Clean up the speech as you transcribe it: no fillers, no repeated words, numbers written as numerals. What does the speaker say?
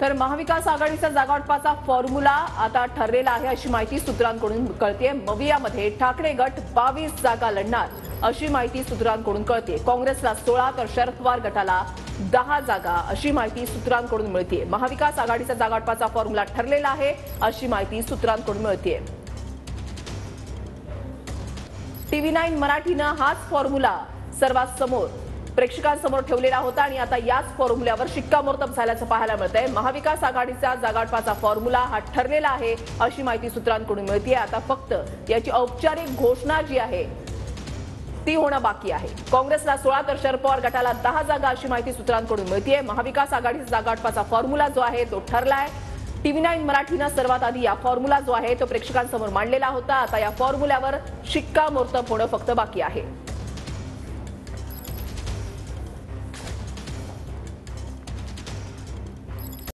तर महाविकास आघाडीचा जागावाटपाचा फॉर्म्युला आता ठरलेला आहे अशी माहिती सूत्रांकडून कळते। मवियामध्ये ठाकरे गट 22 जागा लढणार अशी माहिती सूत्रांकडून कळते। काँग्रेसला 16 तर शरद पवार गटाला 10 जागा अशी माहिती सूत्रांकडून मिळते। महाविकास आघाडीचा जागावाटपाचा फॉर्म्युला ठरलेला आहे अशी माहिती सूत्रांकडून मिळते। TV9 मराठीनं हाच फॉर्म्युला सर्वात समोर प्रेक्षकांसमोर ठेवलेला होता आणि आता याच फॉर्म्युल्यावर शिक्कामोर्तब झाल्याचं पाहायला मिळतंय। महाविकास आघाडीचा जागावाटपाचा फॉर्म्युला हा ठरलेला आहे अशी माहिती सूत्रांकडून मिळते। आता फक्त याची औपचारिक घोषणा जी आहे ती होणं बाकी आहे। काँग्रेसला 16 तर शरद पवार गटाला 10 जागा अशी माहिती सूत्रांकडून मिळते। महाविकास आघाडीचा जागावाटपाचा फॉर्म्युला जो आहे तो ठरलाय। TV9 मराठीनं सर्वात आधी या फॉर्म्युला जो आहे तो प्रेक्षकांसमोर मांडलेला होता। आता या फॉर्म्युल्यावर शिक्कामोर्तब होणं फक्त बाकी आहे।